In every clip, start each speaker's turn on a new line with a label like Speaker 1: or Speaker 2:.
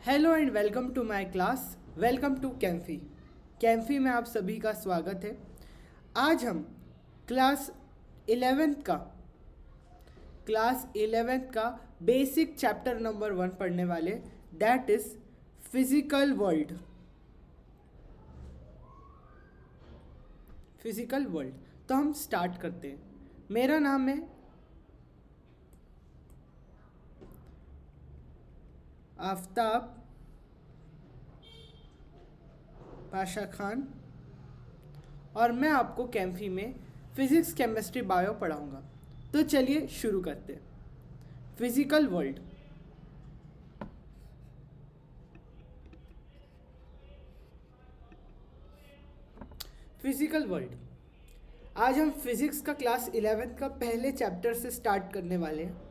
Speaker 1: Hello and welcome to my class. Welcome to कैम्फी। कैम्फी में आप सभी का स्वागत है। आज हम क्लास 11th का बेसिक चैप्टर नंबर 1 पढ़ने वाले, दैट इज फिजिकल वर्ल्ड। तो हम स्टार्ट करते हैं। मेरा नाम है आफ्ताब पाशा खान और मैं आपको कैम्फी में फिजिक्स, केमिस्ट्री, बायो पढ़ाऊंगा। तो चलिए शुरू करते हैं। Physical world. Physical world. आज हम फिजिक्स का क्लास 11th का पहले चैप्टर से स्टार्ट करने वाले हैं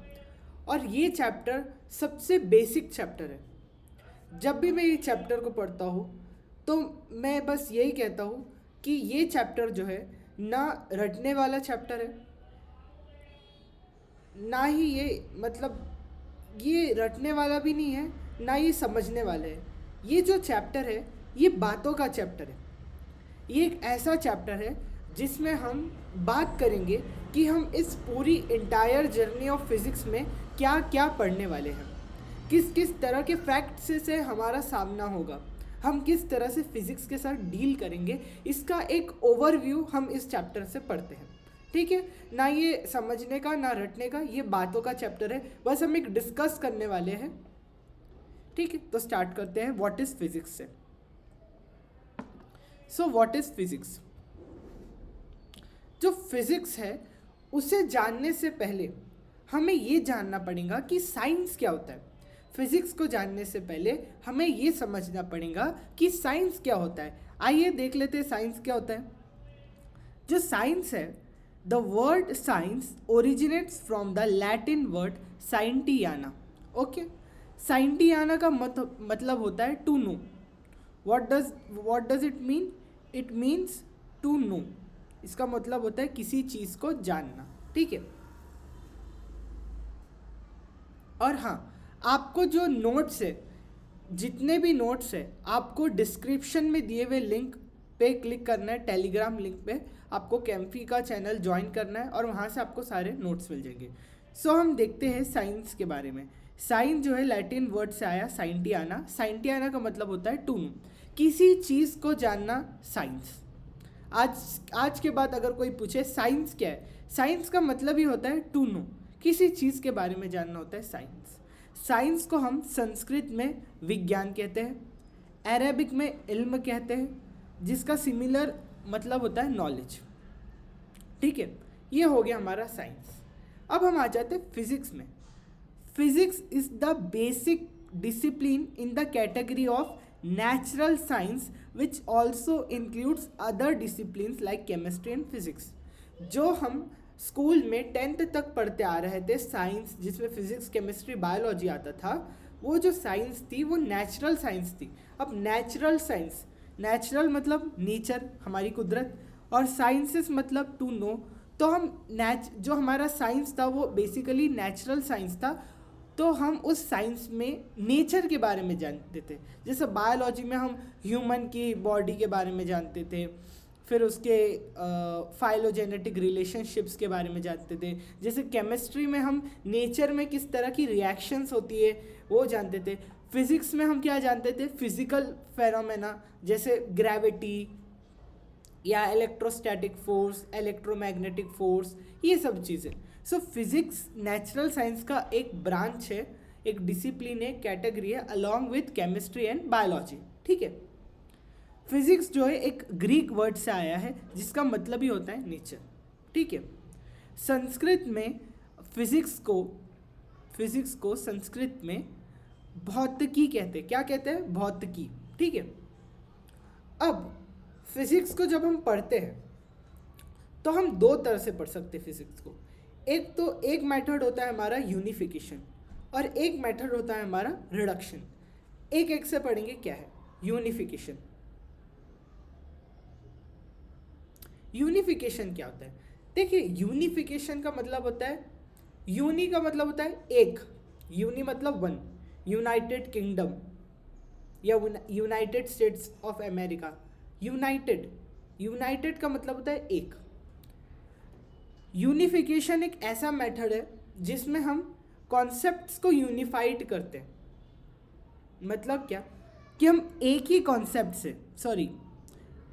Speaker 1: और ये चैप्टर सबसे बेसिक चैप्टर है। जब भी मैं ये चैप्टर को पढ़ता हूँ तो मैं बस यही कहता हूँ कि ये चैप्टर जो है ना रटने वाला चैप्टर है, ना ही ये रटने वाला भी नहीं है, ना ये समझने वाला है। ये जो चैप्टर है ये बातों का चैप्टर है। ये एक ऐसा चैप्टर है जिसमें हम बात करेंगे कि हम इस पूरी इंटायर जर्नी ऑफ फिज़िक्स में क्या क्या पढ़ने वाले हैं, किस किस तरह के फैक्ट्स से हमारा सामना होगा, हम किस तरह से फिज़िक्स के साथ डील करेंगे, इसका एक ओवरव्यू हम इस चैप्टर से पढ़ते हैं। ठीक है, ना ये समझने का ना रटने का, ये बातों का चैप्टर है। बस हम एक डिस्कस करने वाले हैं। ठीक है, तो स्टार्ट करते हैं व्हाट इज़ फिज़िक्स से। So what is physics? जो फिज़िक्स है उसे जानने से पहले हमें ये जानना पड़ेगा कि साइंस क्या होता है। फिज़िक्स को जानने से पहले हमें ये समझना पड़ेगा कि साइंस क्या होता है। आइए देख लेते हैं साइंस क्या होता है। जो साइंस है, the word science originates from the Latin word साइंटियाना। ओके, साइंटियाना का मतलब होता है to know. What does it mean? It means to know. इसका मतलब होता है किसी चीज़ को जानना। ठीक है, और हाँ, आपको जो नोट्स है, जितने भी नोट्स है, आपको डिस्क्रिप्शन में दिए हुए लिंक पे क्लिक करना है। टेलीग्राम लिंक पे आपको कैम्फी का चैनल ज्वाइन करना है और वहाँ से आपको सारे नोट्स मिल जाएंगे। सो हम देखते हैं साइंस के बारे में। साइन जो है लैटिन वर्ड से आया, साइंटियाना। साइंटियाना का मतलब होता है टू नो, किसी चीज़ को जानना, साइंस। आज के बाद अगर कोई पूछे साइंस क्या है, साइंस का मतलब ही होता है टू नो, किसी चीज़ के बारे में जानना होता है साइंस। साइंस को हम संस्कृत में विज्ञान कहते हैं, अरेबिक में इल्म कहते हैं, जिसका सिमिलर मतलब होता है नॉलेज। ठीक है, ये हो गया हमारा साइंस। अब हम आ जाते हैं फिजिक्स में। Physics is the basic discipline in the category of natural science which also includes other disciplines like chemistry and physics। जो हम स्कूल में 10th तक पढ़ते आ रहे थे साइंस, जिसमें फिजिक्स, केमिस्ट्री, बायोलॉजी आता था, वो जो साइंस थी वो नेचुरल साइंस थी। अब नेचुरल साइंस, नेचुरल मतलब नेचर, हमारी कुदरत, और साइंसेस मतलब टू नो। तो हम जो हमारा साइंस था वो बेसिकली नेचुरल साइंस था। तो हम उस साइंस में नेचर के बारे में जानते थे। जैसे बायोलॉजी में हम ह्यूमन की बॉडी के बारे में जानते थे, फिर उसके फाइलोजेनेटिक रिलेशनशिप्स के बारे में जानते थे। जैसे केमिस्ट्री में हम नेचर में किस तरह की रिएक्शंस होती है वो जानते थे। फिज़िक्स में हम क्या जानते थे? फिज़िकल फेनोमेना जैसे ग्रेविटी या इलेक्ट्रोस्टैटिक फोर्स, इलेक्ट्रोमैग्नेटिक फोर्स, ये सब चीज़ें। सो फिजिक्स नेचुरल साइंस का एक ब्रांच है, एक डिसिप्लिन है, कैटेगरी है, along with chemistry and biology. ठीक है, फिजिक्स जो है एक ग्रीक वर्ड से आया है जिसका मतलब ही होता है नेचर। ठीक है, संस्कृत में फिजिक्स को संस्कृत में भौतिकी कहते हैं। क्या कहते हैं? भौतिकी। ठीक है, अब फिजिक्स को जब हम पढ़ते हैं तो हम दो तरह से पढ़ सकते हैं फिजिक्स को। एक मेथड होता है हमारा यूनिफिकेशन और एक मेथड होता है हमारा रिडक्शन। एक एक से पढ़ेंगे। क्या है यूनिफिकेशन? यूनिफिकेशन क्या होता है? देखिए, यूनिफिकेशन का मतलब होता है, यूनी का मतलब होता है एक, यूनी मतलब वन, यूनाइटेड किंगडम, या United states of America. United, United का मतलब होता है एक। यूनिफिकेशन एक ऐसा मेथड है जिसमें हम कॉन्सेप्ट्स को यूनिफाइड करते हैं। मतलब क्या कि हम एक ही कॉन्सेप्ट से, सॉरी,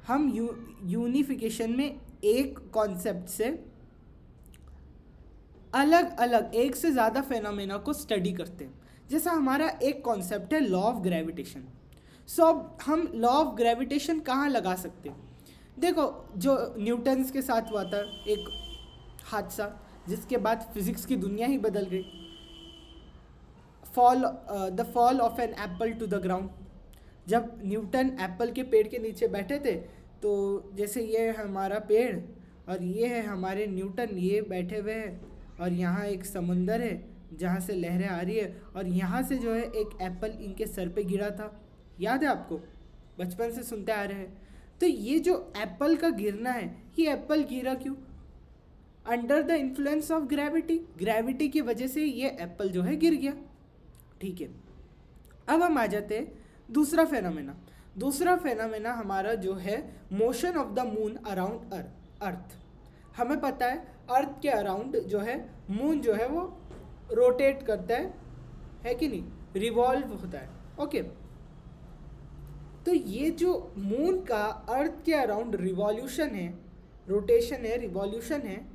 Speaker 1: हम यूनिफिकेशन में एक कॉन्सेप्ट से अलग अलग एक से ज़्यादा फेनोमेना को स्टडी करते हैं। जैसा हमारा एक कॉन्सेप्ट है लॉ ऑफ ग्रेविटेशन। सो अब हम लॉ ऑफ ग्रेविटेशन कहाँ लगा सकते हैं? देखो, जो न्यूटन्स के साथ हुआ था एक हादसा, जिसके बाद फिजिक्स की दुनिया ही बदल गई। The fall of an apple to the ground. जब न्यूटन एप्पल के पेड़ के नीचे बैठे थे, तो जैसे ये है हमारा पेड़ और ये है हमारे न्यूटन, ये बैठे हुए हैं, और यहाँ एक समुंदर है जहाँ से लहरें आ रही है, और यहाँ से जो है एक एप्पल इनके सर पे गिरा था। याद है आपको? बचपन से सुनते आ रहे हैं। तो ये जो एप्पल का गिरना है, ये एप्पल गिरा क्यों? Under the influence of gravity. Gravity की वजह से ये एप्पल जो है गिर गया। ठीक है, अब हम आ जाते हैं दूसरा फेनोमेना। दूसरा फेनोमेना हमारा जो है motion of the moon around earth. हमें पता है अर्थ के अराउंड जो है मून जो है वो रोटेट करता है कि नहीं, रिवॉल्व होता है। ओके, तो ये जो मून का अर्थ के अराउंड रिवॉल्यूशन है, रोटेशन है, रिवॉल्यूशन है,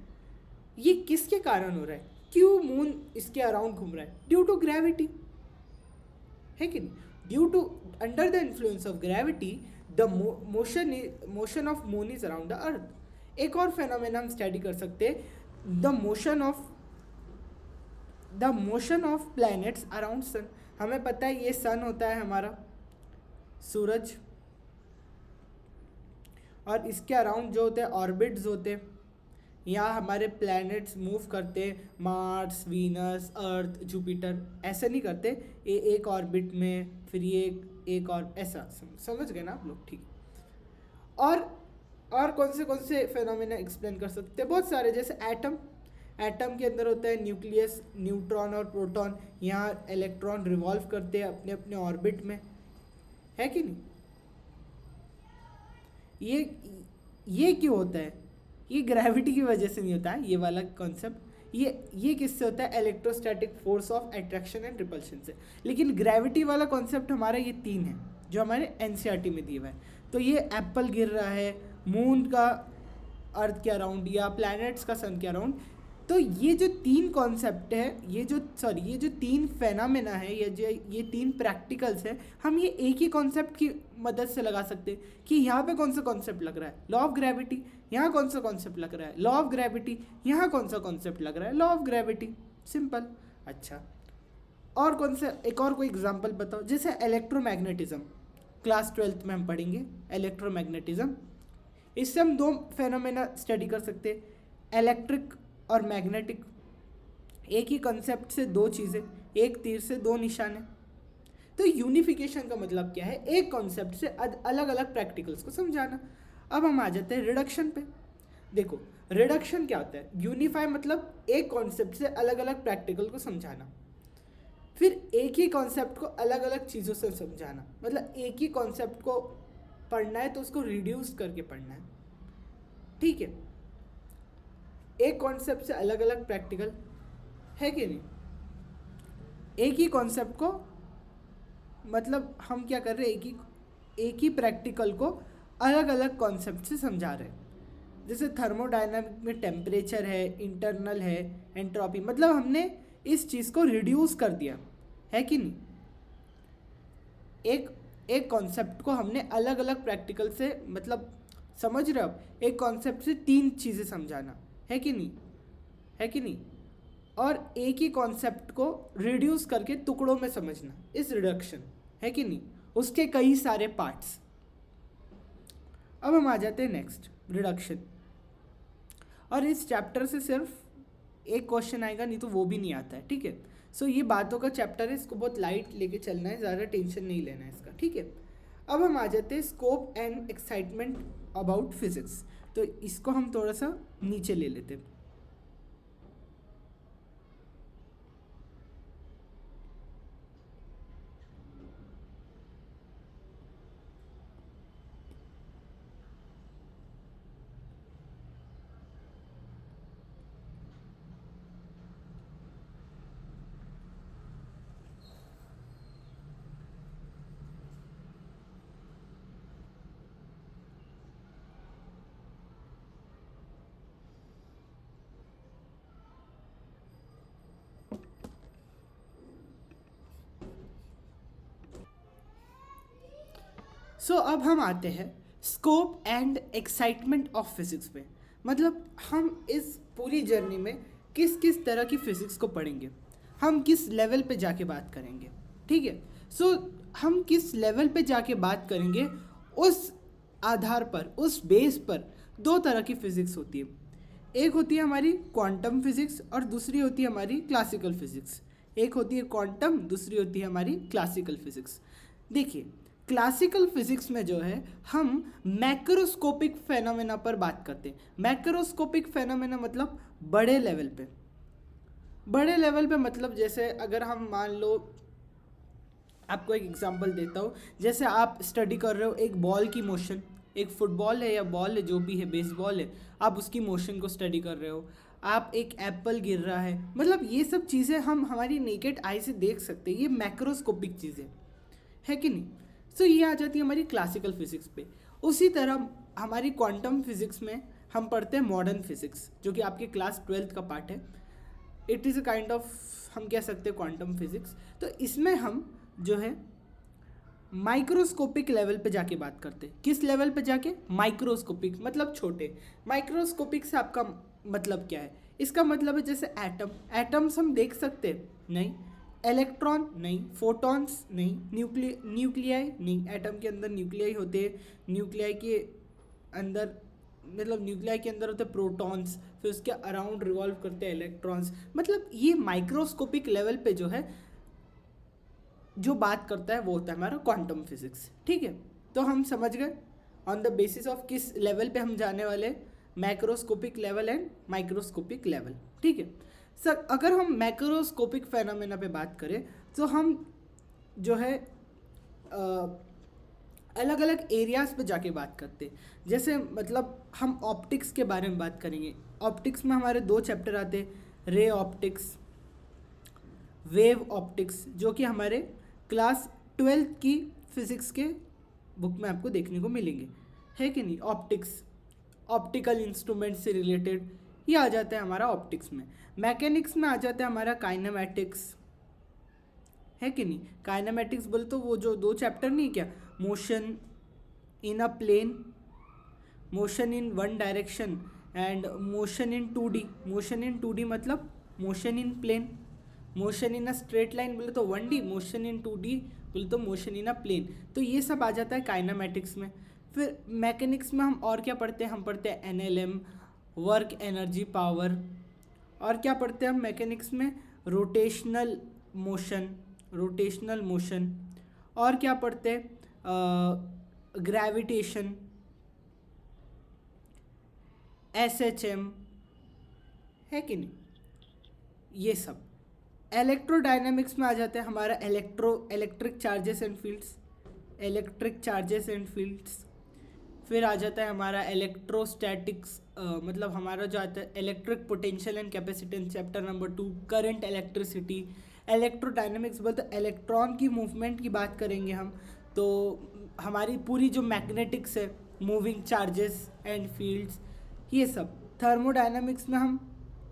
Speaker 1: ये किसके कारण हो रहा है? क्यों मून इसके अराउंड घूम रहा है? ड्यू टू ग्रेविटी, है कि नहीं? Due to under the influence of gravity the motion of moon is around the earth. एक और फेनोमेना हम स्टडी कर सकते हैं, the motion of planets around sun. हमें पता है ये सन होता है हमारा सूरज, और इसके अराउंड जो होते हैं ऑर्बिट्स होते हैं, यहाँ हमारे प्लैनेट्स मूव करते हैं, मार्स, वीनस, अर्थ, जुपिटर। ऐसे नहीं करते एक ऑर्बिट में, फिर ये एक और, ऐसा समझ गए ना आप लोग? ठीक। और कौन से फेनोमेना एक्सप्लेन कर सकते हैं? बहुत सारे, जैसे एटम के अंदर होता है न्यूक्लियस, न्यूट्रॉन और प्रोटॉन। यहाँ इलेक्ट्रॉन रिवॉल्व करते हैं अपने अपने ऑर्बिट में, है कि नहीं? ये क्यों होता है? ये ग्रेविटी की वजह से नहीं होता है ये वाला कॉन्सेप्ट। ये किससे होता है? Electrostatic force of attraction and repulsion से। लेकिन ग्रेविटी वाला कॉन्सेप्ट हमारा ये तीन है जो हमारे एनसीईआरटी में दिया हुआ है। तो ये एप्पल गिर रहा है मून का अर्थ के अराउंड, या प्लैनेट्स का सन के अराउंड। तो ये जो तीन कॉन्सेप्ट है, ये जो तीन फेनामेना है, ये तीन प्रैक्टिकल्स है, हम ये एक ही कॉन्सेप्ट की मदद से लगा सकते हैं कि यहाँ पे कौन सा कॉन्सेप्ट लग रहा है? Law of gravity. यहाँ कौन सा कॉन्सेप्ट लग रहा है? Law of gravity. यहाँ कौन सा कॉन्सेप्ट लग रहा है? Law of gravity. सिंपल। अच्छा, और कौन सा, एक और कोई एग्जाम्पल बताओ। जैसे इलेक्ट्रोमैग्नेटिज्म, क्लास 12th में हम पढ़ेंगे इलेक्ट्रोमैग्नेटिज्म। इससे हम दो फेनोमेना स्टडी कर सकते हैं, इलेक्ट्रिक और मैग्नेटिक। एक ही कंसेप्ट से दो चीज़ें, एक तीर से दो निशाने। तो यूनिफिकेशन का मतलब क्या है? एक कॉन्सेप्ट से अलग अलग प्रैक्टिकल्स को समझाना। अब हम आ जाते हैं रिडक्शन पे। देखो, रिडक्शन क्या होता है? यूनिफाई मतलब एक कॉन्सेप्ट से अलग अलग प्रैक्टिकल को समझाना, फिर एक ही कॉन्सेप्ट को अलग अलग चीज़ों से समझाना। मतलब एक ही कॉन्सेप्ट को पढ़ना है तो उसको रिड्यूस करके पढ़ना है। ठीक है, एक कॉन्सेप्ट से अलग अलग प्रैक्टिकल, है कि नहीं? एक ही कॉन्सेप्ट को, मतलब हम क्या कर रहे हैं, एक ही प्रैक्टिकल को अलग अलग कॉन्सेप्ट से समझा रहे हैं। जैसे थर्मोडायनामिक में टेम्परेचर है, इंटरनल है, एंट्रोपी, मतलब हमने इस चीज़ को रिड्यूस कर दिया, है कि नहीं? एक कॉन्सेप्ट को हमने अलग अलग प्रैक्टिकल से, मतलब समझ रहे हो आप? एक कॉन्सेप्ट से तीन चीज़ें समझाना, है कि नहीं? है कि नहीं? और एक ही कॉन्सेप्ट को रिड्यूस करके टुकड़ों में समझना, इस रिडक्शन, है कि नहीं? उसके कई सारे पार्ट्स। अब हम आ जाते हैं नेक्स्ट, रिडक्शन। और इस चैप्टर से सिर्फ एक क्वेश्चन आएगा, नहीं तो वो भी नहीं आता है। ठीक है, सो ये बातों का चैप्टर है, इसको बहुत लाइट लेके चलना है, ज़्यादा टेंशन नहीं लेना है इसका। ठीक है, अब हम आ जाते हैं scope and excitement about physics. तो इसको हम थोड़ा सा नीचे ले लेते हैं। सो अब हम आते हैं scope and excitement of physics पे। मतलब हम इस पूरी जर्नी में किस किस तरह की फिजिक्स को पढ़ेंगे, हम किस लेवल पे जाके बात करेंगे, ठीक है। सो हम किस लेवल पे जाके बात करेंगे, उस आधार पर, उस बेस पर दो तरह की फिजिक्स होती है। एक होती है हमारी क्वांटम फिजिक्स और दूसरी होती है हमारी क्लासिकल फिजिक्स। एक होती है क्वांटम, दूसरी होती है हमारी क्लासिकल फिजिक्स। देखिए, क्लासिकल फिजिक्स में जो है हम मैक्रोस्कोपिक फेनोमेना पर बात करते हैं। मैक्रोस्कोपिक फेनोमेना मतलब बड़े लेवल पे। बड़े लेवल पे मतलब जैसे अगर हम मान लो, आपको एक एग्जांपल देता हूँ, जैसे आप स्टडी कर रहे हो एक बॉल की मोशन, एक फुटबॉल है या बॉल है, जो भी है, बेसबॉल है, आप उसकी मोशन को स्टडी कर रहे हो। आप एक एप्पल गिर रहा है, मतलब ये सब चीज़ें हम हमारी नेकेड आई से देख सकते हैं, ये मैक्रोस्कोपिक चीज़ें है कि नहीं। सो ये आ जाती है हमारी क्लासिकल फिजिक्स पे। उसी तरह हमारी क्वांटम फिजिक्स में हम पढ़ते हैं मॉडर्न फिजिक्स, जो कि आपके क्लास 12th का पार्ट है। It is a kind of, हम कह सकते हैं, क्वांटम फिजिक्स। तो इसमें हम जो है माइक्रोस्कोपिक लेवल पे जाके बात करते हैं। किस लेवल पे जाके? माइक्रोस्कोपिक मतलब छोटे। माइक्रोस्कोपिक से आपका मतलब क्या है? इसका मतलब है जैसे एटम, एटम्स हम देख सकते हैं? नहीं। इलेक्ट्रॉन नहीं, फोटॉन्स नहीं, न्यूक्लियाई नहीं। एटम के अंदर न्यूक्लियाई होते हैं, न्यूक्लियाई के अंदर मतलब न्यूक्लियाई के अंदर होते हैं प्रोटॉन्स, फिर उसके अराउंड रिवॉल्व करते हैं इलेक्ट्रॉन्स। मतलब ये माइक्रोस्कोपिक लेवल पे जो है जो बात करता है वो होता है हमारा क्वांटम फिजिक्स, ठीक है। तो हम समझ गए ऑन द बेसिस ऑफ किस लेवल पे हम जाने वाले, macroscopic level and microscopic level, ठीक है। सर अगर हम मैक्रोस्कोपिक फेनोमेना पे बात करें तो हम जो है अलग अलग एरियाज़ पे जाके बात करते हैं। जैसे मतलब हम ऑप्टिक्स के बारे में बात करेंगे। ऑप्टिक्स में हमारे 2 चैप्टर आते हैं, रे ऑप्टिक्स, वेव ऑप्टिक्स, जो कि हमारे क्लास 12th की फिज़िक्स के बुक में आपको देखने को मिलेंगे, है कि नहीं। ऑप्टिक्स, ऑप्टिकल इंस्ट्रूमेंट से रिलेटेड ये आ जाता है हमारा ऑप्टिक्स में। मैकेनिक्स में आ जाता है हमारा काइनेमैटिक्स, है कि नहीं। काइनेमैटिक्स बोले तो वो जो 2 चैप्टर नहीं क्या, motion in a plane, motion in one direction and motion in 2D। Motion in 2D मतलब motion in plane, motion in a straight line बोले तो 1D, मोशन इन 2D बोले तो मोशन इन अ प्लेन। तो ये सब आ जाता है काइनेमैटिक्स में। फिर मैकेनिक्स में हम और क्या पढ़ते हैं? हम पढ़ते हैं NLM, वर्क एनर्जी पावर। और क्या पढ़ते हैं हम मैकेनिक्स में? Rotational motion, rotational motion. और क्या पढ़ते हैं? ग्रेविटेशन, SHM, है कि नहीं, ये सब। इलेक्ट्रोडायनामिक्स में आ जाते हैं हमारा electric charges and fields, electric charges and fields. फिर आ जाता है हमारा इलेक्ट्रोस्टैटिक्स, मतलब हमारा जो आता है electric potential and capacitance, chapter number 2, current electricity. Electrodynamics बोलते तो इलेक्ट्रॉन की मूवमेंट की बात करेंगे हम। तो हमारी पूरी जो मैग्नेटिक्स है, मूविंग चार्जेस एंड फील्ड्स, ये सब। थर्मोडायनामिक्स में हम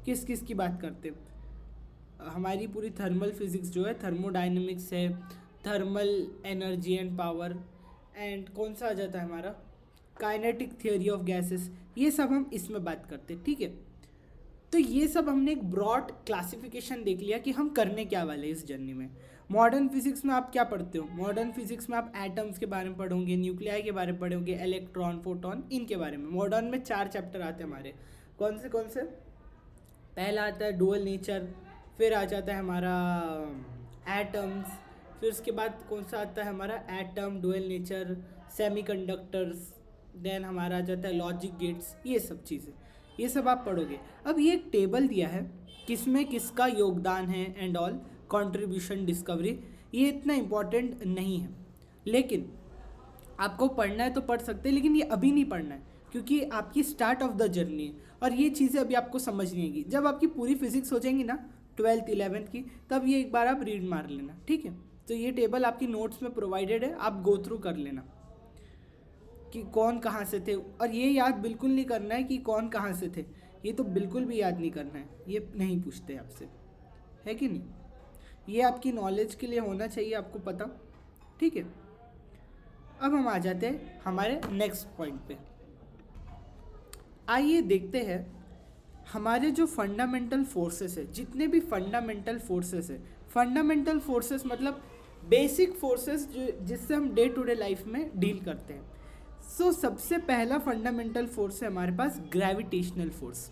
Speaker 1: किस किस की बात करते हैं? हमारी पूरी थर्मल फिजिक्स जो है थर्मोडायनेमिक्स है, thermal energy and power. And कौन सा आ जाता है हमारा? Kinetic theory of gases. ये सब हम इसमें बात करते हैं, ठीक है। तो ये सब हमने एक ब्रॉड क्लासिफिकेशन देख लिया कि हम करने क्या वाले इस जर्नी में। मॉडर्न फिजिक्स में आप क्या पढ़ते हो? मॉडर्न फिजिक्स में आप एटम्स के बारे में पढ़ोगे, न्यूक्लियाई के बारे में पढ़ोगे, इलेक्ट्रॉन, फोटॉन, इनके बारे में। मॉडर्न में 4 चैप्टर आते हैं हमारे। कौन से? पहला आता है डुअल नेचर, फिर आ जाता है हमारा एटम्स, फिर उसके बाद कौन सा आता है हमारा? Atom, dual nature, semiconductors, then हमारा आ जाता है लॉजिक गेट्स। ये सब चीज़ें, ये सब आप पढ़ोगे। अब ये एक टेबल दिया है किसमें किसका योगदान है एंड ऑल, कंट्रीब्यूशन, डिस्कवरी। ये इतना इम्पॉर्टेंट नहीं है, लेकिन आपको पढ़ना है तो पढ़ सकते हैं, लेकिन ये अभी नहीं पढ़ना है क्योंकि आपकी स्टार्ट ऑफ द जर्नी है और ये चीज़ें अभी आपको समझ नहीं आएगी। जब आपकी पूरी फिजिक्स हो जाएंगी ना 12th 11th की, तब ये एक बार आप रीड मार लेना, ठीक है। तो ये टेबल आपकी नोट्स में प्रोवाइडेड है, आप गो थ्रू कर लेना कि कौन कहाँ से थे। और ये याद बिल्कुल नहीं करना है कि कौन कहाँ से थे, ये तो बिल्कुल भी याद नहीं करना है, ये नहीं पूछते आपसे, है कि नहीं। ये आपकी नॉलेज के लिए होना चाहिए, आपको पता, ठीक है। अब हम आ जाते हैं हमारे नेक्स्ट पॉइंट पे। आइए देखते हैं हमारे जो फंडामेंटल फोर्सेस है, जितने भी फंडामेंटल फोर्सेस है, फंडामेंटल फोर्सेस मतलब बेसिक फोर्सेस जो जिससे हम डे टू डे लाइफ में डील करते हैं। सबसे पहला फंडामेंटल फोर्स है हमारे पास ग्रेविटेशनल फोर्स।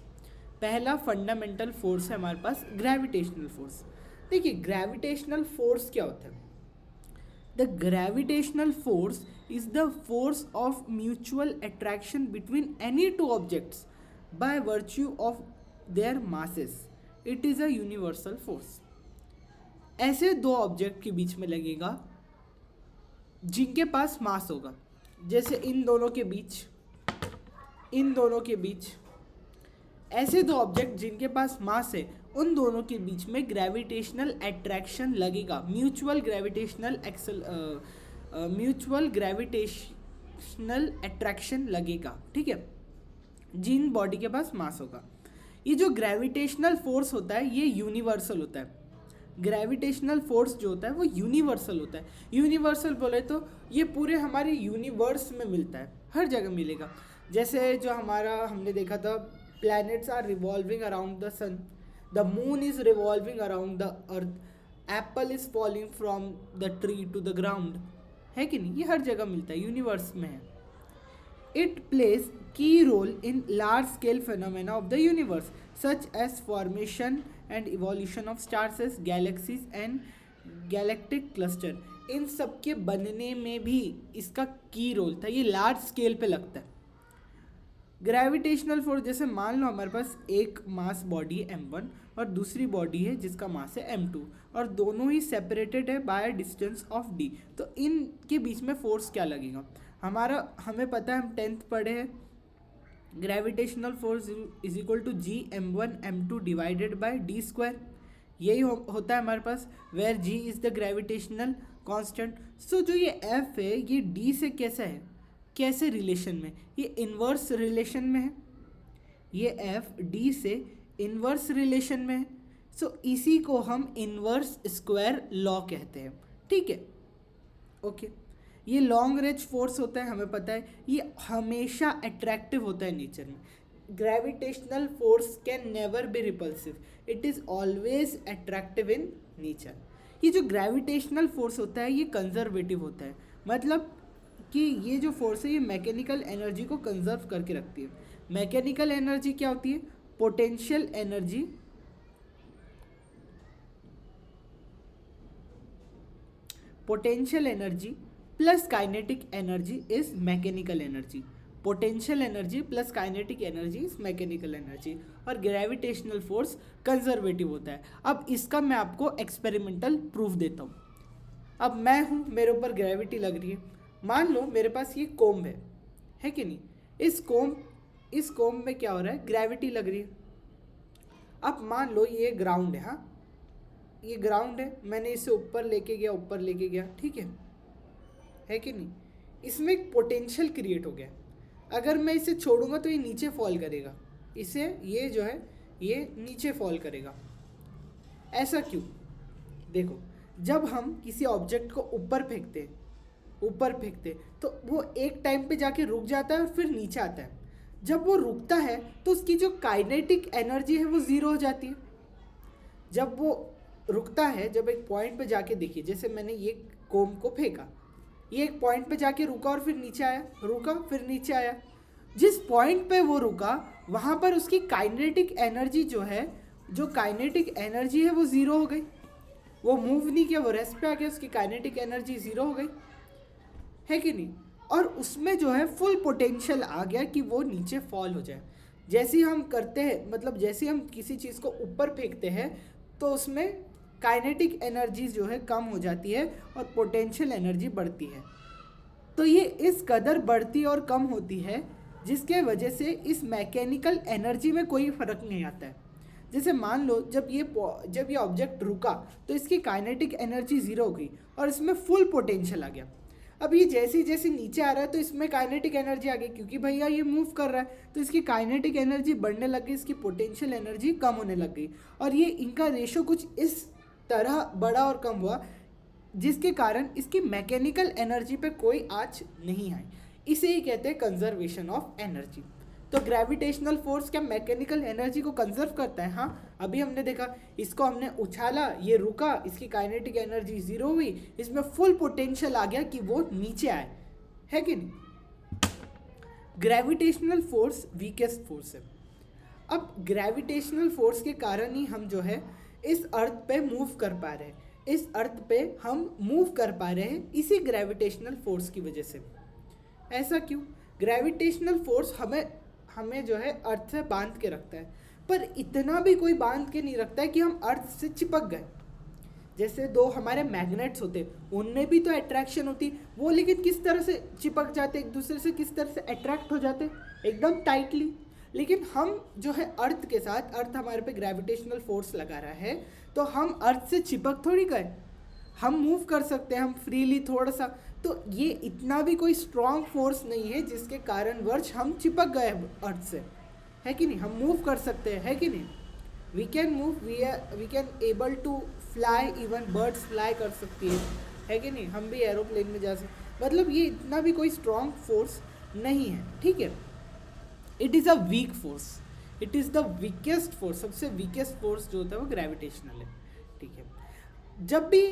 Speaker 1: पहला फंडामेंटल फोर्स है हमारे पास ग्रेविटेशनल फोर्स। देखिए ग्रेविटेशनल फोर्स क्या होता है? The gravitational force is the force of mutual attraction between any two objects by virtue of their masses. It is a universal force. ऐसे दो object के बीच में लगेगा जिनके पास मास होगा, जैसे इन दोनों के बीच ऐसे दो ऑब्जेक्ट जिनके पास मास है, उन दोनों के बीच में ग्रेविटेशनल अट्रैक्शन लगेगा, म्यूचुअल ग्रेविटेशनल अट्रैक्शन लगेगा, ठीक है, जिन बॉडी के पास मास होगा। ये जो ग्रेविटेशनल फोर्स होता है ये यूनिवर्सल होता है। ग्रेविटेशनल फोर्स जो होता है वो यूनिवर्सल होता है। यूनिवर्सल बोले तो ये पूरे हमारे यूनिवर्स में मिलता है, हर जगह मिलेगा। जैसे जो हमारा हमने देखा था, planets are revolving around the sun, the moon is revolving around the earth, apple is falling from the tree to the ground, है कि नहीं? ये हर जगह मिलता है, यूनिवर्स में है। It place key role in large scale phenomena of the universe such as formation and evolution of stars, galaxies and galactic cluster। इन सब के बनने में भी इसका की रोल था, ये लार्ज स्केल पे लगता है। ग्रेविटेशनल फोर्स, जैसे मान लो हमारे पास एक मास बॉडी है m1 और दूसरी बॉडी है जिसका मास है m2 और दोनों ही सेपरेटेड है बाय डिस्टेंस ऑफ d, तो इनके बीच में फोर्स क्या लगेगा? हमें पता है, हम 10th पढ़े हैं, gravitational force is equal to G m1 m2 divided by D square. यही होता है हमारे पास, where G is the gravitational constant. So जो ये f है ये d से कैसे रिलेशन में? ये इन्वर्स रिलेशन में है, ये f d से इन्वर्स रिलेशन में है। सो इसी को हम इन्वर्स स्क्वायर लॉ कहते हैं, ठीक है, ओके। ये लॉन्ग रेंज फोर्स होता है, हमें पता है, ये हमेशा अट्रैक्टिव होता है नेचर में। Gravitational force can never be repulsive, it is always attractive in nature. ये जो ग्रेविटेशनल फोर्स होता है ये कंजर्वेटिव होता है, मतलब कि ये जो फोर्स है ये मैकेनिकल एनर्जी को कंजर्व करके रखती है। मैकेनिकल एनर्जी क्या होती है? Potential energy plus kinetic energy is mechanical energy. Potential energy plus kinetic energy is mechanical energy. और ग्रेविटेशनल फोर्स कंजर्वेटिव होता है। अब इसका मैं आपको एक्सपेरिमेंटल प्रूफ देता हूँ। अब मैं हूँ, मेरे ऊपर ग्रेविटी लग रही है, मान लो मेरे पास ये कोम्ब है कि नहीं? इस कोम्ब में क्या हो रहा है? ग्रेविटी लग रही है। अब मान लो ये ग्राउंड है, हाँ ये ग्राउंड है, मैंने इसे ऊपर लेके गया, ठीक है कि नहीं? इसमें एक पोटेंशियल क्रिएट हो गया। अगर मैं इसे छोड़ूंगा तो ये नीचे फॉल करेगा, ये जो है ये नीचे फॉल करेगा। ऐसा क्यों? देखो, जब हम किसी ऑब्जेक्ट को ऊपर फेंकते तो वो एक टाइम पे जाके रुक जाता है और फिर नीचे आता है। जब वो रुकता है तो उसकी जो काइनेटिक एनर्जी है वो ज़ीरो हो जाती है। जब वो रुकता है, जब एक पॉइंट पे जाके, देखिए जैसे मैंने ये कोम को फेंका, ये एक पॉइंट पे जाके रुका और फिर नीचे आया, रुका फिर नीचे आया। जिस पॉइंट पे वो रुका वहाँ पर उसकी काइनेटिक एनर्जी जो काइनेटिक एनर्जी है वो ज़ीरो हो गई। वो मूव नहीं किया, वो रेस्ट पे आ गया, उसकी काइनेटिक एनर्जी ज़ीरो हो गई, है कि नहीं? और उसमें जो है फुल पोटेंशियल आ गया कि वो नीचे फॉल हो जाए। जैसे ही हम करते हैं, मतलब जैसे हम किसी चीज़ को ऊपर फेंकते हैं तो उसमें काइनेटिक एनर्जी जो है कम हो जाती है और पोटेंशियल एनर्जी बढ़ती है। तो ये इस कदर बढ़ती और कम होती है जिसके वजह से इस मैकेनिकल एनर्जी में कोई फ़र्क नहीं आता है। जैसे मान लो जब ये ऑब्जेक्ट रुका तो इसकी काइनेटिक एनर्जी ज़ीरो हो गई और इसमें फुल पोटेंशियल आ गया। अब ये जैसे नीचे आ रहा है तो इसमें काइनेटिक एनर्जी आ गई, क्योंकि भैया ये मूव कर रहा है तो इसकी काइनेटिक एनर्जी बढ़ने लग गई, इसकी पोटेंशियल एनर्जी कम होने लग गई। और ये इनका रेशो कुछ इस तरह बढ़ा और कम हुआ जिसके कारण इसकी मैकेनिकल एनर्जी पे कोई आँच नहीं आई। इसे ही कहते हैं कंजर्वेशन ऑफ एनर्जी। तो ग्रेविटेशनल फोर्स क्या मैकेनिकल एनर्जी को कंजर्व करता है? हाँ, अभी हमने देखा, इसको हमने उछाला, ये रुका, इसकी काइनेटिक एनर्जी जीरो हुई, इसमें फुल पोटेंशियल आ गया कि वो नीचे आए, है कि नहीं? ग्रेविटेशनल फोर्स वीकेस्ट फोर्स है। अब ग्रेविटेशनल फोर्स के कारण ही हम जो है इस अर्थ पे मूव कर पा रहे हैं, इस अर्थ पे हम मूव कर पा रहे हैं इसी ग्रेविटेशनल फोर्स की वजह से। ऐसा क्यों? ग्रेविटेशनल फोर्स हमें जो है अर्थ से बांध के रखता है, पर इतना भी कोई बांध के नहीं रखता है कि हम अर्थ से चिपक गए। जैसे दो हमारे मैग्नेट्स होते, उनमें भी तो अट्रैक्शन होती, वो लेकिन किस तरह से चिपक जाते एक दूसरे से, किस तरह से अट्रैक्ट हो जाते, एकदम टाइटली। लेकिन हम जो है अर्थ के साथ, अर्थ हमारे पे ग्रेविटेशनल फोर्स लगा रहा है, तो हम अर्थ से चिपक थोड़ी गए, हम मूव कर सकते हैं, हम फ्रीली थोड़ा सा। तो ये इतना भी कोई स्ट्रॉन्ग फोर्स नहीं है जिसके कारण वर्ष हम चिपक गए अर्थ से, है कि नहीं? हम मूव कर सकते हैं, है कि नहीं? We can move, we can able to fly, even birds fly कर सकती है कि नहीं? हम भी एरोप्लेन में जा सकते, मतलब ये इतना भी कोई स्ट्रॉन्ग फोर्स नहीं है, ठीक है? It is a weak force, it is the weakest force. सबसे वीकेस्ट फोर्स जो होता है वो ग्रेविटेशनल है, ठीक है? जब भी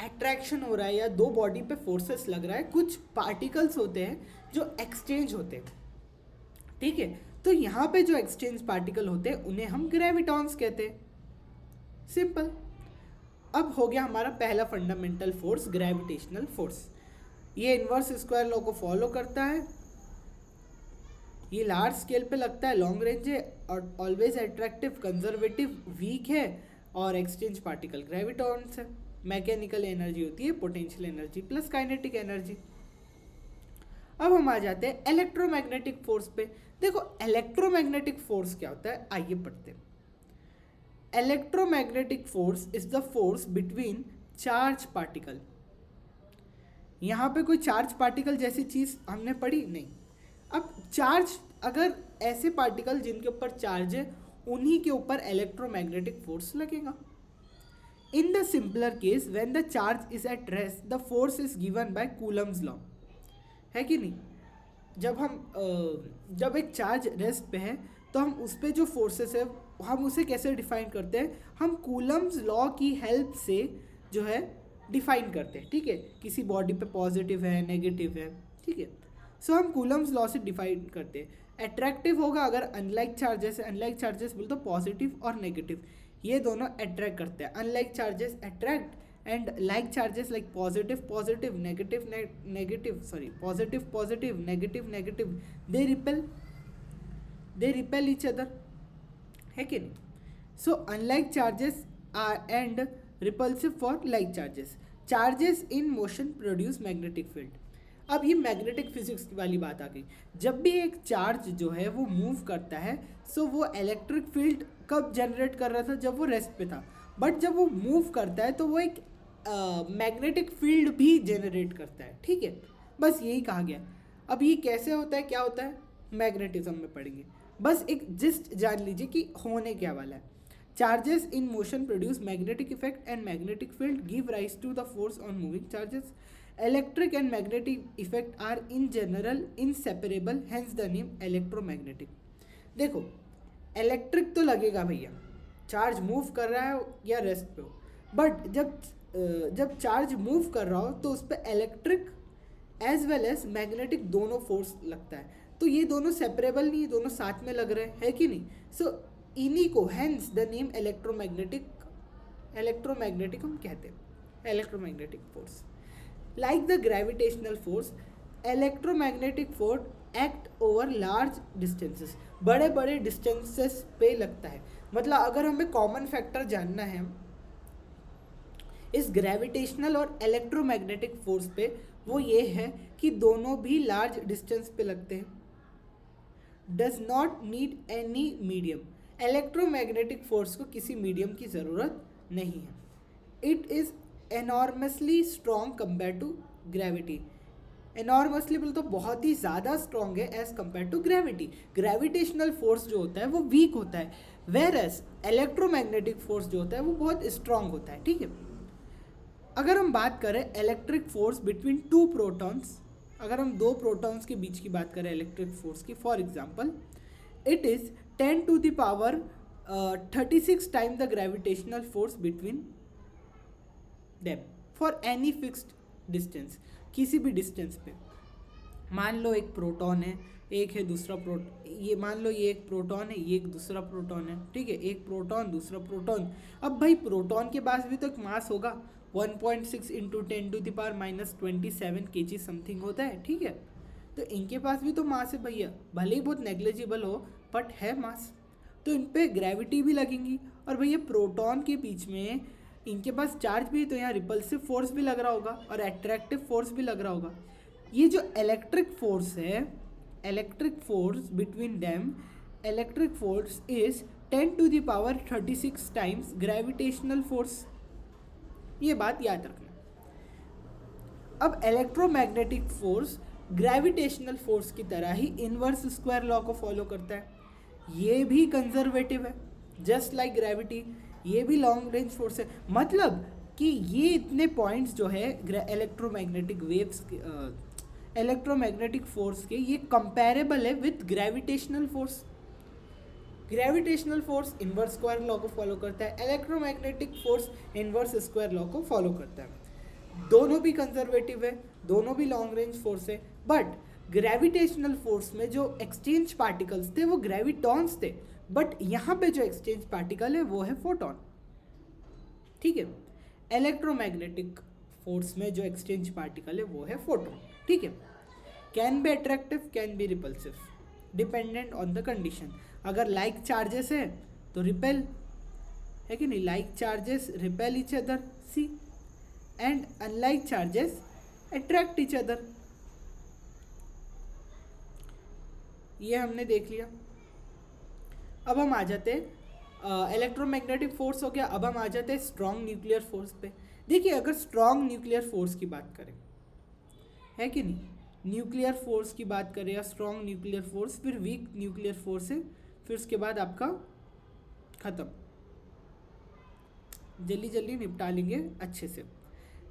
Speaker 1: अट्रैक्शन हो रहा है या दो बॉडी पे फोर्सेस लग रहा है, कुछ पार्टिकल्स होते हैं जो एक्सचेंज होते हैं, ठीक है? तो यहाँ पे जो एक्सचेंज पार्टिकल होते हैं उन्हें हम ग्रेविटॉन्स कहते हैं, सिंपल। अब हो गया हमारा पहला फंडामेंटल फोर्स, ग्रेविटेशनल फोर्स। ये इनवर्स स्क्वायर लॉ को फॉलो करता है, ये लार्ज स्केल पे लगता है, लॉन्ग रेंज है, और ऑलवेज अट्रैक्टिव, कंजर्वेटिव, वीक है, और एक्सचेंज पार्टिकल ग्रेविटॉन्स है। मैकेनिकल एनर्जी होती है potential energy plus kinetic energy. अब हम आ जाते हैं इलेक्ट्रोमैग्नेटिक फोर्स पे। देखो इलेक्ट्रोमैग्नेटिक फोर्स क्या होता है, आइए पढ़ते हैं। Electromagnetic force is the force between charge particle. यहाँ पे कोई चार्ज पार्टिकल जैसी चीज़ हमने पढ़ी नहीं। अब चार्ज, अगर ऐसे पार्टिकल जिनके ऊपर चार्ज है उन्हीं के ऊपर इलेक्ट्रोमैग्नेटिक फोर्स लगेगा। In the simpler case, when the charge is at rest, the force is given by Coulomb's law, है कि नहीं? जब एक चार्ज रेस्ट पे है तो हम उस पे जो फोर्सेस है हम उसे कैसे डिफाइन करते हैं? हम कूलम्स लॉ की हेल्प से जो है डिफाइन करते हैं, ठीक है? किसी बॉडी पे पॉजिटिव है, नेगेटिव है, ठीक है? सो हम कूलम्स लॉ से डिफाइन करते हैं। अट्रैक्टिव होगा अगर अनलाइक चार्जेस बोल तो पॉजिटिव और नेगेटिव, ये दोनों अट्रैक्ट करते हैं। Unlike charges attract and like charges like positive negative negative they repel each other, है कि नहीं? So unlike charges are and repulsive for like charges in motion produce magnetic field. अब ये मैग्नेटिक फिजिक्स वाली बात आ गई। जब भी एक चार्ज जो है वो मूव करता है, सो वो इलेक्ट्रिक फील्ड कब जनरेट कर रहा था? जब वो रेस्ट पे था। बट जब वो मूव करता है तो वो एक मैग्नेटिक फील्ड भी जनरेट करता है, ठीक है? बस यही कहा गया। अब ये कैसे होता है, क्या होता है, मैग्नेटिज्म में पढ़ेंगे। बस एक जिस्ट जान लीजिए कि होने क्या वाला है। Charges in motion produce magnetic effect and magnetic field give rise to the force on moving charges. Electric and magnetic effect are in general inseparable, hence the name electromagnetic. देखो इलेक्ट्रिक तो लगेगा भैया, चार्ज मूव कर रहा है या rest पे हो, बट जब चार्ज मूव कर रहा हो तो उस पर electric as well as magnetic दोनों फोर्स लगता है। तो ये दोनों सेपरेबल नहीं, दोनों साथ में लग रहे हैं, है कि नहीं? सो इन्हीं को हेंस द नेम इलेक्ट्रोमैग्नेटिक हम कहते हैं, electromagnetic force. Like the gravitational force, electromagnetic force act over large distances, बड़े बड़े डिस्टेंसेस पे लगता है। मतलब अगर हमें कॉमन फैक्टर जानना है इस ग्रेविटेशनल और इलेक्ट्रोमैग्नेटिक फोर्स पे, वो ये है कि दोनों भी लार्ज डिस्टेंस पे लगते हैं। Does not need any medium, electromagnetic force को किसी मीडियम की ज़रूरत नहीं है। It is enormously strong compare to gravity. Enormously बोल तो बहुत ही ज़्यादा स्ट्रॉन्ग है as compare to gravity. Gravitational force जो होता है वो वीक होता है, वेर एज इलेक्ट्रोमैग्नेटिक फोर्स जो होता है वो बहुत स्ट्रॉन्ग होता है, ठीक है? अगर हम बात करें electric force between two protons, अगर हम दो प्रोटॉन्स के बीच की बात करें इलेक्ट्रिक फोर्स की, for example it is 10 to the power 36 time the gravitational force between them for any fixed distance, किसी भी डिस्टेंस पे। मान लो एक प्रोटॉन है, एक है दूसरा ये मान लो ये एक प्रोटॉन है, ये एक दूसरा प्रोटॉन है, ठीक है, एक प्रोटॉन दूसरा प्रोटॉन। अब भाई प्रोटॉन के पास भी तो एक मास होगा, 1.6 into 10 to the power -27 kg something होता है, ठीक है। तो इनके पास भी तो मास है भैया, भले ही बहुत नेग्लिजिबल हो बट है मास, तो इन पे ग्रेविटी भी लगेंगी। और भैया प्रोटॉन के बीच में इनके पास चार्ज भी है, तो यहाँ रिपल्सिव फोर्स भी लग रहा होगा और अट्रैक्टिव फोर्स भी लग रहा होगा। ये जो इलेक्ट्रिक फोर्स है, electric force between them, electric force is 10 to the power 36 times gravitational force, ये बात याद रखना। अब इलेक्ट्रोमैग्नेटिक फोर्स ग्रेविटेशनल फोर्स की तरह ही इनवर्स स्क्वायर लॉ को फॉलो करता है, ये भी कंजर्वेटिव है जस्ट लाइक ग्रेविटी, ये भी लॉन्ग रेंज फोर्स है। मतलब कि ये इतने पॉइंट्स जो है इलेक्ट्रोमैग्नेटिक वेव्स इलेक्ट्रोमैग्नेटिक फोर्स के, ये कंपेरेबल है with gravitational force. Gravitational force inverse square law को फॉलो करता है, electromagnetic force inverse square law को फॉलो करता है। दोनों भी कंजर्वेटिव है, दोनों भी लॉन्ग रेंज फोर्स है, बट ग्रेविटेशनल फोर्स में जो एक्सचेंज पार्टिकल्स थे वो ग्रेविटॉन्स थे, बट यहाँ पे जो एक्सचेंज पार्टिकल है वो है फोटॉन, ठीक है। इलेक्ट्रोमैग्नेटिक फोर्स में जो एक्सचेंज पार्टिकल है वो है फोटॉन, ठीक है। Can be attractive, can be repulsive, dependent on the condition. अगर लाइक चार्जेस है तो रिपेल, है कि नहीं, like charges repel each other, see, and unlike charges attract each other, ये हमने देख लिया। अब हम आ जाते इलेक्ट्रोमैग्नेटिक फोर्स हो गया, अब हम आ जाते हैं स्ट्रॉन्ग न्यूक्लियर फोर्स पे। देखिए अगर स्ट्रॉन्ग न्यूक्लियर फोर्स की बात करें, है कि नहीं, न्यूक्लियर फोर्स की बात करें या स्ट्रॉन्ग न्यूक्लियर फोर्स, फिर वीक न्यूक्लियर फोर्स है, फिर उसके बाद आपका खत्म, जल्दी जल्दी निपटा लेंगे अच्छे से।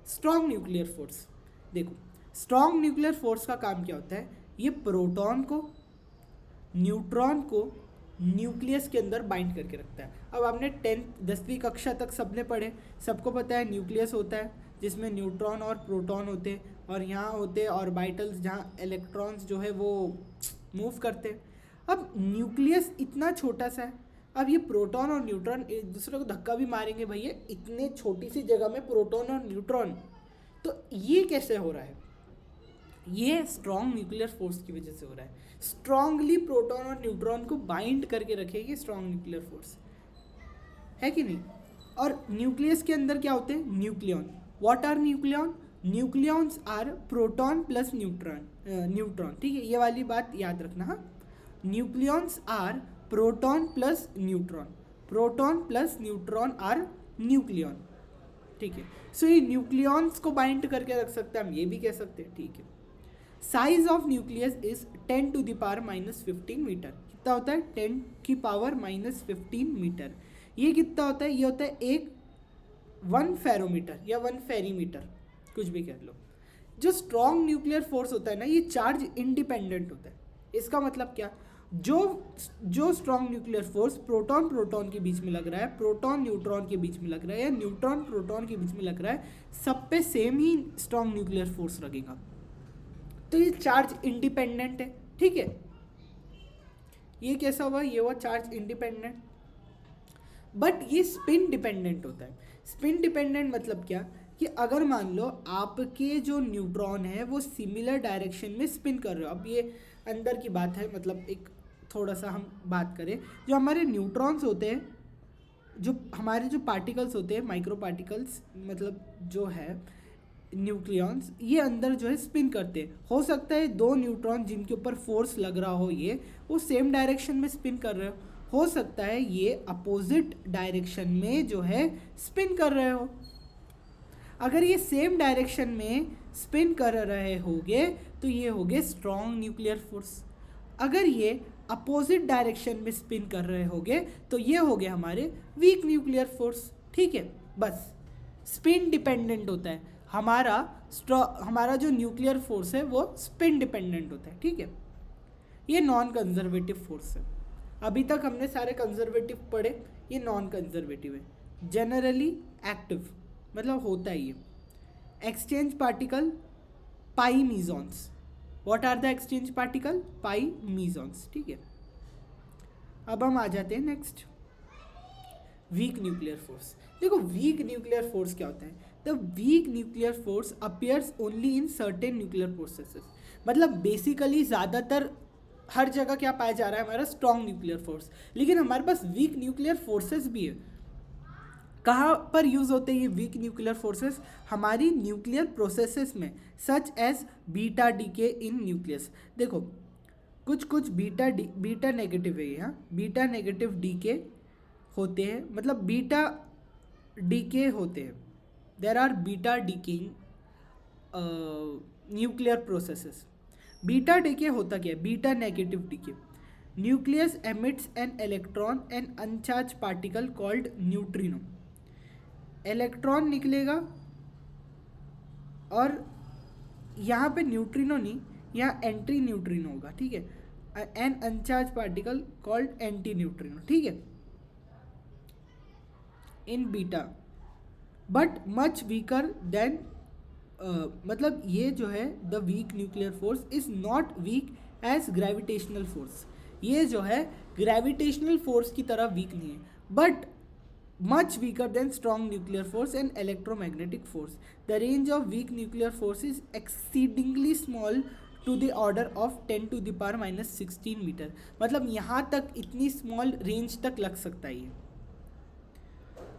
Speaker 1: स्ट्रॉन्ग न्यूक्लियर फोर्स, देखो स्ट्रॉन्ग न्यूक्लियर फोर्स का काम क्या होता है, ये प्रोटॉन को न्यूट्रॉन को न्यूक्लियस के अंदर बाइंड करके रखता है। अब आपने 10वीं कक्षा तक सबने पढ़े, सबको पता है न्यूक्लियस होता है जिसमें न्यूट्रॉन और प्रोटॉन होते हैं, और यहाँ होते हैं ऑर्बिटल्स जहाँ इलेक्ट्रॉन्स जो है वो मूव करते हैं। अब न्यूक्लियस इतना छोटा सा है, अब ये प्रोटॉन और न्यूट्रॉन एक दूसरे को धक्का भी मारेंगे भैया, इतने छोटी सी जगह में प्रोटॉन और न्यूट्रॉन, तो ये कैसे हो रहा है, ये स्ट्रॉन्ग न्यूक्लियर फोर्स की वजह से हो रहा है। स्ट्रांगली प्रोटॉन और न्यूट्रॉन को बाइंड करके रखेगी स्ट्रॉन्ग न्यूक्लियर फोर्स, है कि नहीं। और न्यूक्लियस के अंदर क्या होते हैं, nucleon. What are nucleon, nucleons are proton plus neutron, ठीक है, ये वाली बात याद रखना। हाँ, nucleons are proton plus neutron, proton plus neutron are nucleon, ठीक है। सो ये न्यूक्लियॉन्स को बाइंड करके रख सकते हैं, हम ये भी कह सकते हैं, ठीक है। Size of nucleus is 10 to the power -15 metre, कितना होता है, 10 की पावर -15 मीटर। ये कितना होता है, ये होता है 1 फेरोमीटर या 1 फेरीमीटर, कुछ भी कह लो। जो स्ट्रॉन्ग न्यूक्लियर फोर्स होता है ना, ये चार्ज इंडिपेंडेंट होता है। इसका मतलब क्या, जो strong nuclear force proton proton के बीच में लग रहा है, प्रोटॉन न्यूट्रॉन के बीच में लग रहा है, या न्यूट्रॉन प्रोटॉन के बीच में लग रहा है, सब पे सेम ही स्ट्रॉन्ग न्यूक्लियर फोर्स लगेगा, तो ये चार्ज इंडिपेंडेंट है, ठीक है। ये कैसा हुआ, ये हुआ चार्ज इंडिपेंडेंट, बट ये स्पिन डिपेंडेंट होता है। स्पिन डिपेंडेंट मतलब क्या, कि अगर मान लो आपके जो न्यूट्रॉन है वो सिमिलर डायरेक्शन में स्पिन कर रहे हो, अब ये अंदर की बात है, मतलब एक थोड़ा सा हम बात करें, जो हमारे न्यूट्रॉन्स होते हैं, जो हमारे जो पार्टिकल्स होते हैं, माइक्रो पार्टिकल्स, मतलब जो है न्यूक्लियॉन्स, ये अंदर जो है स्पिन करते हैं। हो सकता है दो न्यूट्रॉन जिनके ऊपर फोर्स लग रहा हो, ये वो सेम डायरेक्शन में स्पिन कर रहे हो सकता है ये अपोजिट डायरेक्शन में जो है स्पिन कर रहे हो। अगर ये सेम डायरेक्शन में स्पिन कर रहे होगे तो ये होगे स्ट्रॉन्ग न्यूक्लियर फोर्स। अगर ये अपोजिट डायरेक्शन में स्पिन कर रहे होगे तो ये हो गए हमारे वीक न्यूक्लियर फोर्स, ठीक है। बस स्पिन डिपेंडेंट होता है। हमारा जो न्यूक्लियर फोर्स है वो स्पिन डिपेंडेंट होता है, ठीक है। ये नॉन कंजर्वेटिव फोर्स है। अभी तक हमने सारे कंजर्वेटिव पढ़े, ये नॉन कंजर्वेटिव है। जनरली एक्टिव मतलब होता ही है। Exchange particle pi mesons. What are the exchange particle? Pi mesons, ठीक है। अब हम आ जाते हैं नेक्स्ट, वीक न्यूक्लियर फोर्स। देखो वीक न्यूक्लियर फोर्स क्या होता है? The weak nuclear force appears only in certain nuclear processes. मतलब बेसिकली ज़्यादातर हर जगह क्या पाया जा रहा है? हमारा स्ट्रॉन्ग न्यूक्लियर फोर्स, लेकिन हमारे पास वीक न्यूक्लियर फोर्सेस भी है। कहाँ पर यूज़ होते हैं ये वीक न्यूक्लियर फोर्सेस? हमारी न्यूक्लियर प्रोसेसेस में, such as beta decay in nucleus. देखो कुछ बीटा नेगेटिव है यहाँ, बीटा नेगेटिव डीके होते हैं, मतलब बीटा डीके होते हैं। There are beta decaying nuclear processes. Beta decay होता क्या है? Beta negative decay. Nucleus emits an electron and uncharge particle called neutrino. Electron निकलेगा और यहाँ पे न्यूट्रिनो नहीं, यहाँ एंटी न्यूट्रिनो होगा, ठीक है। An uncharged particle called antineutrino, ठीक है, in beta but much weaker than. मतलब ये जो है the weak nuclear force is not weak as gravitational force. ये जो है ग्रेविटेशनल फोर्स की तरह वीक नहीं है, but much weaker than strong nuclear force and electromagnetic force. The range of weak nuclear force is exceedingly small to the order of 10 to the power minus 16 metre. मतलब यहाँ तक इतनी small range तक लग सकता है। ये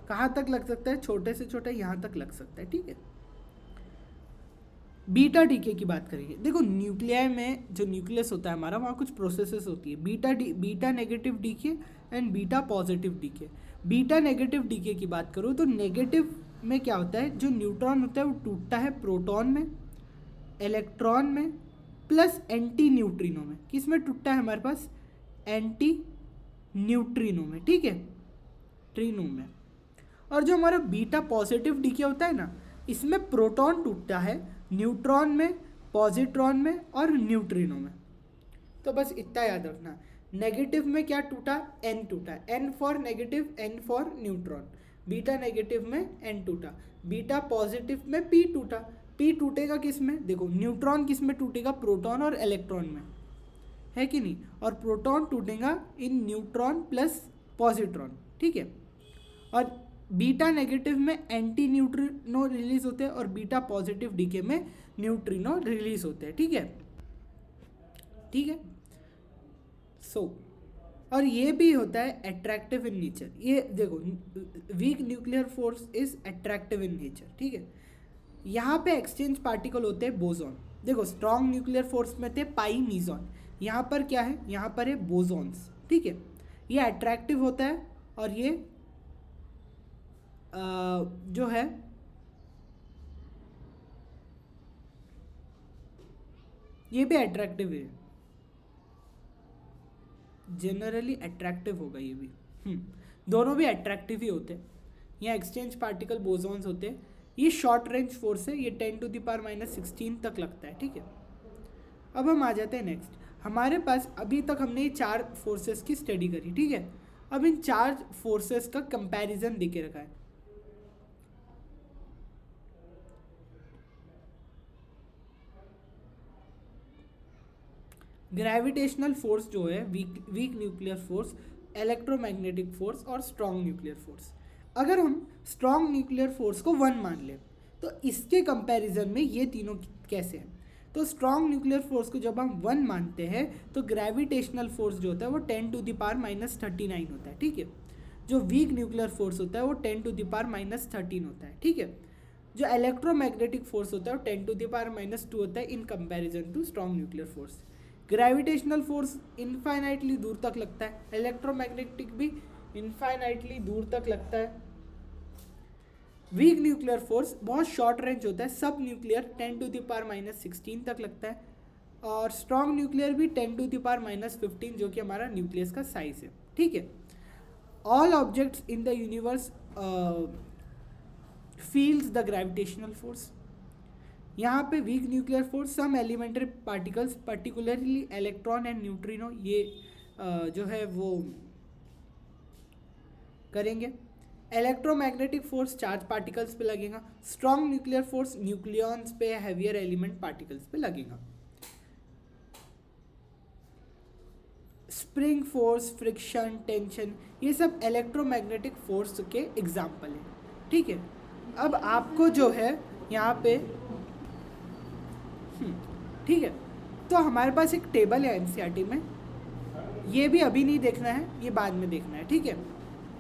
Speaker 1: कहाँ तक लग सकता है? छोटे से छोटा यहाँ तक लग सकता है, ठीक है। बीटा डीके की बात करेंगे। देखो न्यूक्लियाई में जो न्यूक्लियस होता है हमारा, वहाँ कुछ प्रोसेसेस होती है, beta negative decay and beta positive decay. Beta negative decay की बात करो तो नेगेटिव में क्या होता है? जो न्यूट्रॉन होता है वो टूटता है प्रोटॉन में, इलेक्ट्रॉन में, प्लस एंटी न्यूट्रिनो में। किस में टूटता है हमारे पास? एंटी न्यूट्रिनो में, ठीक है, ट्रिनो में। और जो हमारा बीटा पॉजिटिव डीके होता है ना, इसमें प्रोटॉन टूटता है न्यूट्रॉन में, पॉजिट्रॉन में और न्यूट्रिनो में। तो बस इतना याद रखना। नेगेटिव में क्या टूटा? एन टूटा, N for negative, N for neutron. Beta negative में एन टूटा, बीटा पॉजिटिव में पी टूटा। पी टूटेगा किस में? देखो न्यूट्रॉन किस में टूटेगा? प्रोटॉन और इलेक्ट्रॉन में, है कि नहीं? और प्रोटॉन टूटेगा इन न्यूट्रॉन प्लस पॉजिट्रॉन, ठीक है। और बीटा नेगेटिव में एंटी न्यूट्रिनो रिलीज होते हैं और बीटा पॉजिटिव डीके में न्यूट्रिनो रिलीज होते हैं, ठीक है, ठीक है। और ये भी होता है अट्रैक्टिव इन नेचर। ये देखो weak nuclear force is attractive in nature, ठीक है। यहाँ पे एक्सचेंज पार्टिकल होते हैं बोसॉन। देखो स्ट्रॉन्ग न्यूक्लियर फोर्स में थे पाई मीजॉन, यहाँ पर क्या है? यहाँ पर है बोसॉन्स, ठीक है। ये अट्रैक्टिव होता है और ये जो है ये भी अट्रैक्टिव है, जनरली अट्रैक्टिव होगा ये भी। दोनों भी अट्रैक्टिव ही होते हैं। यहाँ एक्सचेंज पार्टिकल बोसॉन्स होते हैं। ये शॉर्ट रेंज फोर्स है, ये 10 टू द पावर माइनस 16 तक लगता है, ठीक है। अब हम आ जाते हैं नेक्स्ट। हमारे पास अभी तक हमने ये 4 फोर्सेस की स्टडी करी, ठीक है। अब इन 4 फोर्सेस का कंपैरिजन देके रखा है। ग्रेविटेशनल फोर्स जो है, weak nuclear force, electromagnetic force और स्ट्रॉन्ग न्यूक्लियर फोर्स। अगर हम स्ट्रॉन्ग न्यूक्लियर फोर्स को 1 मान लें तो इसके कंपैरिजन में ये तीनों कैसे हैं? तो स्ट्रॉन्ग न्यूक्लियर फोर्स को जब हम 1 मानते हैं तो ग्रेविटेशनल फोर्स जो होता है वो 10 टू द पावर माइनस 39 होता है, ठीक है। जो वीक न्यूक्लियर फोर्स होता है वो 10 टू द पावर माइनस 13 होता है, ठीक है। जो इलेक्ट्रोमैग्नेटिक फोर्स होता है वो 10 टू द पावर माइनस 2 होता है in comparison to strong nuclear force. Gravitational force infinitely दूर तक लगता है, इलेक्ट्रोमैग्नेटिक भी इनफाइनाइटली दूर तक लगता है। वीक न्यूक्लियर फोर्स बहुत शॉर्ट रेंज होता है, subnuclear 10 to the power minus 16 तक लगता है, और स्ट्रॉन्ग न्यूक्लियर भी 10 टू द पावर माइनस 15 जो कि हमारा न्यूक्लियस का साइज है, ठीक है। All objects in the universe feels the gravitational force. यहाँ पे weak nuclear force some elementary particles particularly electron and neutrino ये जो है वो करेंगे। इलेक्ट्रोमैग्नेटिक फोर्स चार्ज पार्टिकल्स पे लगेगा। स्ट्रॉन्ग न्यूक्लियर फोर्स न्यूक्लियॉन्स पे हैवियर एलिमेंट पार्टिकल्स पे लगेगा। स्प्रिंग फोर्स, फ्रिक्शन, टेंशन, ये सब इलेक्ट्रोमैग्नेटिक फोर्स के एग्जाम्पल हैं, ठीक है। अब आपको जो है यहाँ पे ठीक है, तो हमारे पास एक टेबल है एनसीईआरटी में, ये भी अभी नहीं देखना है, ये बाद में देखना है, ठीक है,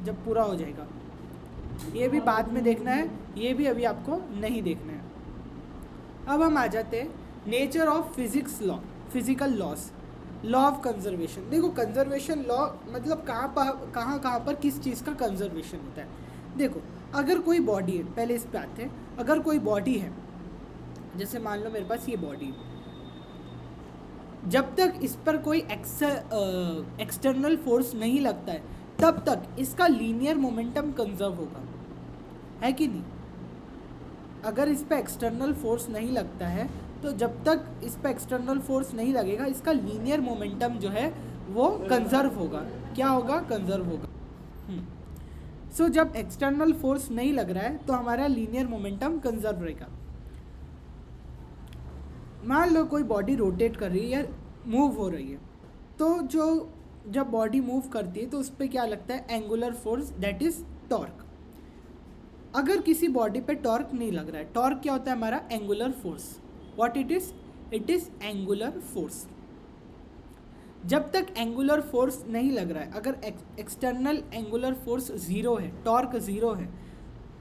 Speaker 1: जब पूरा हो जाएगा। ये भी बाद में देखना है, ये भी अभी आपको नहीं देखना है। अब हम आ जाते हैं nature of physics law, physical loss, law of conservation. देखो कंजर्वेशन लॉ मतलब कहाँ पर किस चीज़ का कंजर्वेशन होता है। देखो अगर कोई बॉडी है, पहले इस पे आते हैं, अगर कोई बॉडी है, जैसे मान लो मेरे पास ये बॉडी है, जब तक इस पर कोई एक्सटर्नल फोर्स नहीं लगता है तब तक इसका लीनियर मोमेंटम कंजर्व होगा, है कि नहीं। अगर इस पर एक्सटर्नल फोर्स नहीं लगता है तो जब तक इस पर एक्सटर्नल फोर्स नहीं लगेगा इसका लीनियर मोमेंटम जो है वो कंजर्व होगा। क्या होगा? कंजर्व होगा। सो जब एक्सटर्नल फोर्स नहीं लग रहा है तो हमारा लीनियर मोमेंटम कंजर्व रहेगा। मान लो कोई बॉडी रोटेट कर रही है या मूव हो रही है, तो जब बॉडी मूव करती है तो उस पर क्या लगता है? Angular force, that is torque. अगर किसी बॉडी पे टॉर्क नहीं लग रहा है, टॉर्क क्या होता है? हमारा angular force. What it is? It is angular force. जब तक एंगुलर फोर्स नहीं लग रहा है, अगर एक्सटर्नल एंगुलर फोर्स ज़ीरो है, टॉर्क ज़ीरो है,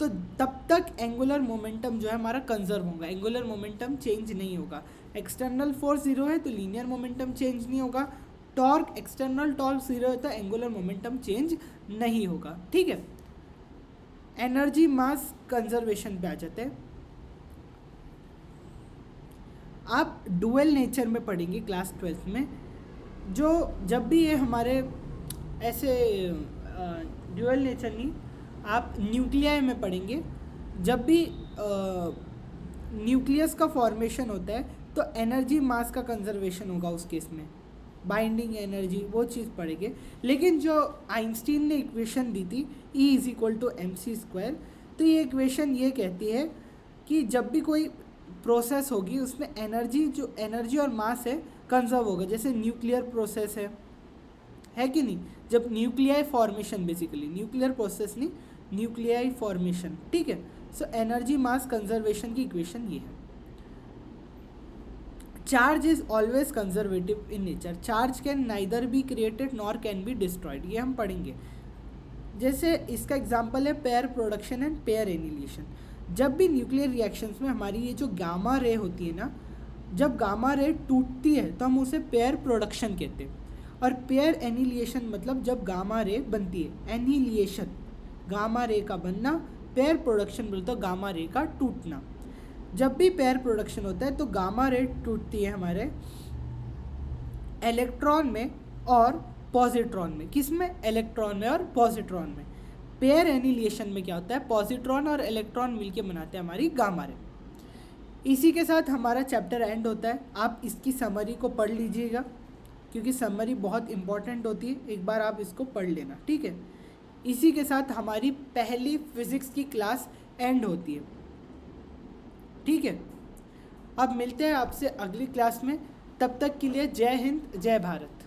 Speaker 1: तो तब तक एंगुलर मोमेंटम जो है हमारा कंजर्व होगा, एंगुलर मोमेंटम चेंज नहीं होगा। एक्सटर्नल फोर्स ज़ीरो है तो लीनियर मोमेंटम चेंज नहीं होगा। टॉर्क, एक्सटर्नल टॉर्क ज़ीरो है तो एंगुलर मोमेंटम चेंज नहीं होगा, ठीक है। एनर्जी मास कंजर्वेशन पे आ जाते हैं। आप डुअल नेचर में पढ़ेंगे क्लास 12th में, जो जब भी ये हमारे ऐसे डुअल नेचर नहीं, आप न्यूक्लियाई में पढ़ेंगे, जब भी न्यूक्लियस का फॉर्मेशन होता है तो एनर्जी मास का कंजर्वेशन होगा उस केस में, बाइंडिंग एनर्जी, वो चीज़ पढ़ेंगे। लेकिन जो आइंस्टीन ने इक्वेशन दी थी E=mc², तो ये इक्वेशन ये कहती है कि जब भी कोई प्रोसेस होगी उसमें एनर्जी और मास है कंजर्व होगा। जैसे न्यूक्लियर प्रोसेस है कि नहीं, जब nuclei formation, basically nuclear process नहीं, न्यूक्लियाई फॉर्मेशन, ठीक है। सो एनर्जी मास कंजर्वेशन की इक्वेशन ये है। Charge is always conservative in nature, charge can neither be created nor can be destroyed, ये हम पढ़ेंगे। जैसे इसका एग्जांपल है पेयर प्रोडक्शन एंड पेयर एनिलिएशन। जब भी न्यूक्लियर रिएक्शंस में हमारी ये जो गामा रे होती है ना, जब गामा रे टूटती है तो हम उसे पेयर प्रोडक्शन कहते हैं। और पेयर एनिलिएशन मतलब जब गामा रे बनती है, एनिलिएशन गामा रे का बनना, पेयर प्रोडक्शन बोलते हैं गामा रे का टूटना। जब भी पेयर प्रोडक्शन होता है तो गामा रे टूटती है हमारे इलेक्ट्रॉन में और पॉजिट्रॉन में। किस में? इलेक्ट्रॉन में और पॉजिट्रॉन में। पेयर एनिलिएशन में क्या होता है? पॉजिट्रॉन और इलेक्ट्रॉन मिलके बनाते हैं हमारी गामा रे। इसी के साथ हमारा चैप्टर एंड होता है। आप इसकी समरी को पढ़ लीजिएगा क्योंकि समरी बहुत इंपॉर्टेंट होती है, एक बार आप इसको पढ़ लेना, ठीक है। इसी के साथ हमारी पहली फिजिक्स की क्लास एंड होती है, ठीक है। अब मिलते हैं आपसे अगली क्लास में, तब तक के लिए जय हिंद, जय भारत।